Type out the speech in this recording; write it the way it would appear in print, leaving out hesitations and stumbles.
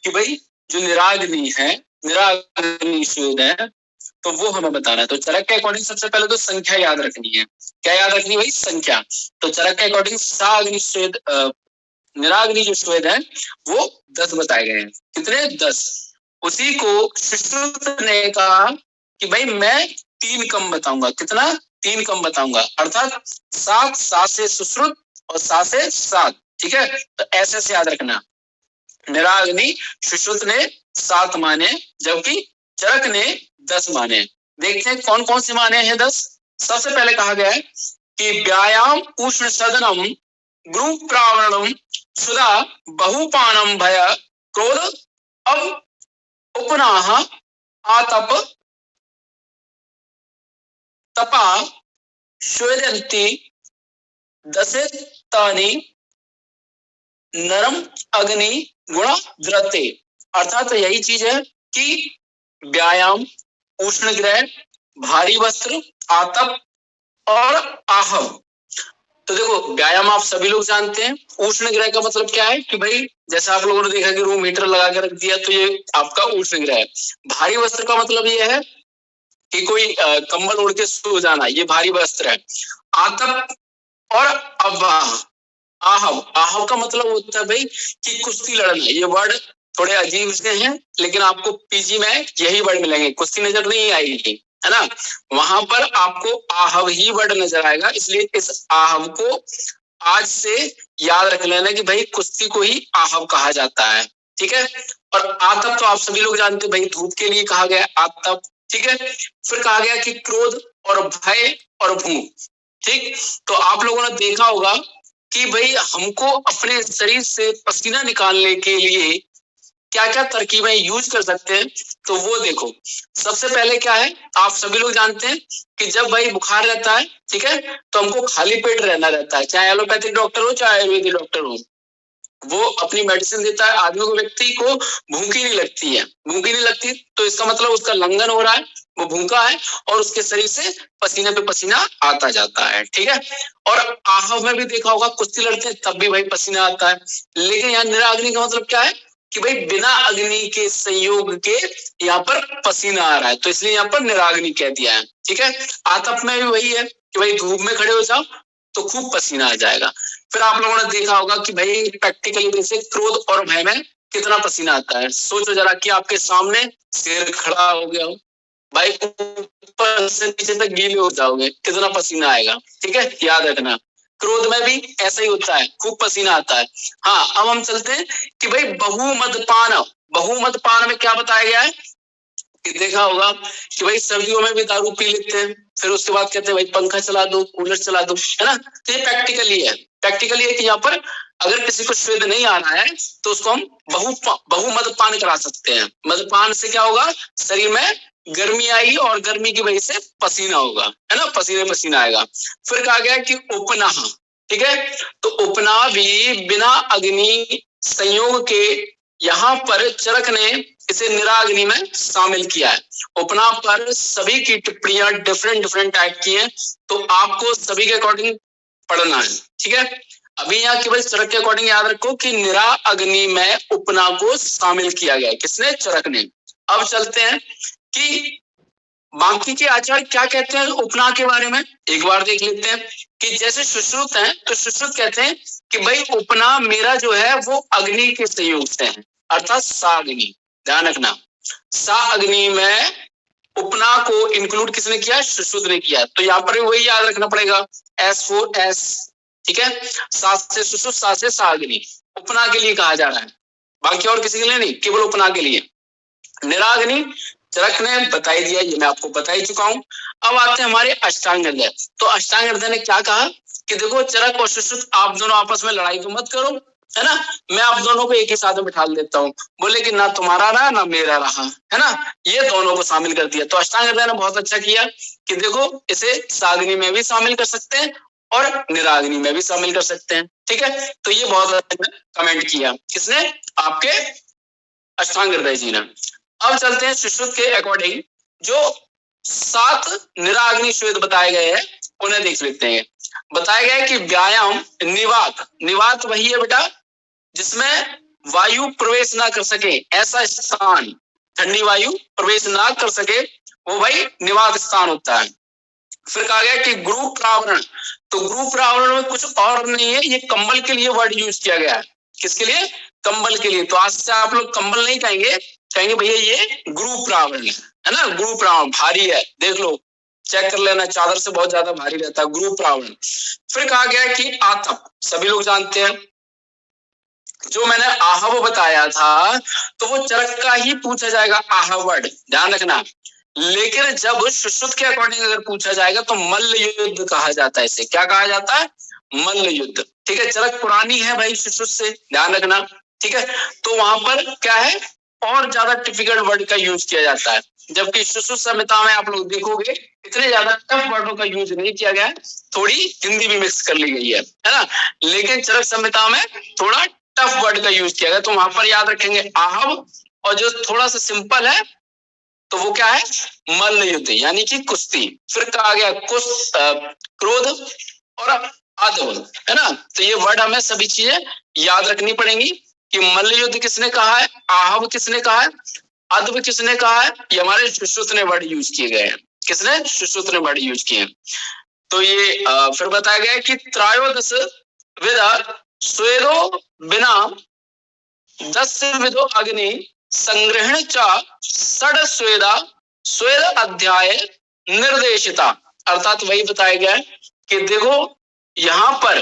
कि भाई जो निराग्नि है, निराग्नि स्वेद है, तो वो हमें बताना है। तो चरक के अकॉर्डिंग सबसे पहले तो संख्या याद रखनी है। क्या याद रखनी भाई? संख्या। तो चरक के अकॉर्डिंग साग्नि स्वेद, निराग्नि जो स्वेद है वो 10 बताए गए हैं। कितने? 10। उसी को सुश्रुत ने कहा कि भाई मैं 3 कम बताऊंगा। कितना? 3 कम बताऊंगा, अर्थात 7, 7 से सुश्रुत और 7 से 7। ठीक है, तो ऐसे से याद रखना। निराग्नि सुश्रुत ने 7 माने, जबकि चरक ने 10 माने। देखते हैं कौन कौन से माने हैं 10। सबसे पहले कहा गया है कि व्यायाम उष्ण सदनम गुरु प्रावरणम सुधा बहुपानम भय क्रोध अब उपनाह आतप तपा श्वेदंती दशेतानि नरम अग्नि गुण द्रते। अर्थात यही चीज है कि व्यायाम, उष्ण ग्रह, भारी वस्त्र, आतप और आहव। तो देखो व्यायाम आप सभी लोग जानते हैं। उष्ण ग्रह का मतलब क्या है कि भाई जैसा आप लोगों ने देखा कि रूम हीटर लगा के रख दिया, तो ये आपका उष्ण ग्रह है। भारी वस्त्र का मतलब ये है कि कोई कंबल ओढ़ के सो जाना, ये भारी वस्त्र है। आतप और अवाह, आहव, आहव का मतलब होता है भाई कि कुश्ती लड़ना। ये वर्ड थोड़े अजीब से हैं, लेकिन आपको पीजी में यही वर्ड मिलेंगे, कुश्ती नजर नहीं आएगी, है ना। वहां पर आपको आहव ही वर्ड नजर आएगा, इसलिए इस आहव को आज से याद रख लेना कि भाई कुश्ती को ही आहव कहा जाता है। ठीक है। और आतप तो आप सभी लोग जानते हैं भाई, धूप के लिए कहा गया आतप। ठीक है। फिर कहा गया कि क्रोध और भय और भूख। ठीक, तो आप लोगों ने देखा होगा कि भाई हमको अपने शरीर से पसीना निकालने के लिए क्या क्या तरकीबें यूज कर सकते हैं, तो वो देखो। सबसे पहले क्या है, आप सभी लोग जानते हैं कि जब भाई बुखार रहता है, ठीक है, तो हमको खाली पेट रहना रहता है। चाहे एलोपैथिक डॉक्टर हो, चाहे आयुर्वेदिक डॉक्टर हो, वो अपनी मेडिसिन देता है आदमी को, व्यक्ति को भूख ही नहीं लगती है। भूख ही नहीं लगती तो इसका मतलब उसका लंघन हो रहा है, वो भूखा है और उसके शरीर से पसीने पे पसीना आता जाता है। ठीक है। और आहव में भी देखा होगा, कुश्ती लड़ते हैं तब भी भाई पसीना आता है। लेकिन यहाँ निराग्नि का मतलब क्या है कि भाई बिना अग्नि के संयोग के यहाँ पर पसीना आ रहा है, तो इसलिए यहाँ पर निराग्नि कह दिया है। ठीक है। आतप में भी वही है कि भाई धूप में खड़े हो जाओ तो खूब पसीना आ जाएगा। फिर आप लोगों ने देखा होगा कि भाई प्रैक्टिकली जैसे क्रोध और भय में कितना पसीना आता है। सोचो जरा कि आपके सामने शेर खड़ा हो गया हो, भाई ऊपर से नीचे तक गीले हो जाओगे, कितना पसीना आएगा। ठीक है, याद रखना। क्रोध में भी ऐसा ही होता है, खूब पसीना आता है। हाँ, अब हम चलते हैं कि भाई बहुमदपान। बहुमदपान में क्या बताया गया है कि देखा होगा कि भाई सर्दियों में भी दारू पी लेते हैं, फिर उसके बाद कहते हैं भाई पंखा चला दो, कूलर चला दो, है ना। तो ये प्रैक्टिकली है। प्रैक्टिकली है कि यहाँ पर अगर किसी को श्वेत नहीं आना है तो उसको हम बहुमदपान करा सकते हैं। मदपान से क्या होगा, शरीर में गर्मी आएगी और गर्मी की वजह से पसीना होगा, है ना, पसीने पसीना आएगा। फिर कहा गया कि उपनाह। ठीक है, तो उपनाह भी बिना अग्नि संयोग के यहाँ पर चरक ने इसे निराग्नि में शामिल किया है। उपनाह पर सभी की टिप्पणियां डिफरेंट डिफरेंट टाइप की हैं, तो आपको सभी के अकॉर्डिंग पढ़ना है। ठीक है, अभी यहाँ केवल चरक के अकॉर्डिंग याद रखो कि निरा अग्नि में उपना को शामिल किया गया है। किसने? चरक ने। अब चलते हैं कि बाकी के आचार्य क्या कहते हैं उपना के बारे में, एक बार देख लेते हैं। कि जैसे सुश्रुत है तो सुश्रुत कहते हैं कि भाई उपना मेरा जो है वो अग्नि के संयोग से है, अर्थात साग्नि। ध्यान रखना, सा अग्नि में उपना को इंक्लूड किसने किया? सुश्रुत ने किया। तो यहाँ पर वही याद रखना पड़ेगा, S4S। ठीक है, सात से सुश्रुत, सात से साग्नि। उपना के लिए कहा जा रहा है, बाकी और किसी के लिए नहीं, केवल उपना के लिए। निराग्नि चरक ने बता ही दिया, ये मैं आपको बता ही चुका हूं। अब आते हैं हमारे अष्टांग हृदय। तो अष्टांग हृदय ने क्या कहा कि देखो चरक और सुश्रुत आप दोनों आपस में लड़ाई तो मत करो, है ना, मैं आप दोनों को एक ही साथ में बिठा देता हूँ। बोले कि ना तुम्हारा रहा ना मेरा रहा, है ना, ये दोनों को शामिल कर दिया। तो अष्टांग हृदय ने बहुत अच्छा किया कि देखो इसे साग्नि में भी शामिल कर सकते हैं और निराग्नि में भी शामिल कर सकते हैं। ठीक है, तो ये बहुत अच्छा कमेंट किया, किसने? आपके अष्टांग हृदय जी ने। अब चलते हैं सुश्रुत के अकॉर्डिंग जो 7 निराग्नि श्वेत बताए गए हैं, उन्हें देख लेते हैं। बताया गया है कि व्यायाम निवात, निवात वही है बेटा जिसमें वायु प्रवेश ना कर सके, ऐसा स्थान, ठंडी वायु प्रवेश ना कर सके, वो भाई निवात स्थान होता है। फिर कहा गया कि गुरु प्रावरण, तो गुरु प्रावरण में कुछ और नहीं है, ये कंबल के लिए वर्ड यूज किया गया है। किसके लिए? कंबल के लिए। तो आज से आप लोग कंबल नहीं कहेंगे, कहेंगे भैया ये गुरु प्रावरण है ना, गुरु प्रावरण भारी है, देख लो चेक कर लेना, चादर से बहुत ज्यादा भारी रहता है गुरु प्रावरण। फिर कहा गया कि आतप, सभी लोग जानते हैं, जो मैंने आहव बताया था तो वो चरक का ही पूछा जाएगा, आहव वर्ड ध्यान रखना। लेकिन जब सुश्रुत के अकॉर्डिंग अगर पूछा जाएगा तो मल्ल युद्ध कहा जाता है, इसे क्या कहा जाता है? मल्ल युद्ध। ठीक है, चरक पुरानी है भाई सुश्रुत से, ध्यान रखना। ठीक है, तो वहां पर क्या है, और ज्यादा टिपिकल वर्ड का यूज किया जाता है, जबकि सुश्रुत संहिता में आप लोग देखोगे इतने ज्यादा टफ वर्डों का यूज नहीं किया गया है, थोड़ी हिंदी भी मिक्स कर ली गई है ना। लेकिन चरक संहिता में थोड़ा टफ वर्ड का यूज किया गया, तो वहां पर याद रखेंगे आहव, और जो थोड़ा सा सिंपल है तो वो क्या है? मल्ल युद्ध यानी कि कुश्ती। फिर कहा गया क्रोध और आदव, है ना। तो ये वर्ड हमें सभी चीजें याद रखनी पड़ेंगी कि मल्ल युद्ध किसने कहा है, आहव किसने कहा है, अद्व किसने कहा है, ये हमारे सुश्रुत ने वर्ड यूज किए गए हैं। किसने? सुश्रुत ने वर्ड यूज किए हैं। तो ये फिर बताया गया कि त्रयोदश विधा स्वेदो बिना 10 विधो अग्नि संग्रहण चा षड स्वेदा स्वेद अध्याय निर्देशिता, अर्थात वही बताया गया है कि देखो यहाँ पर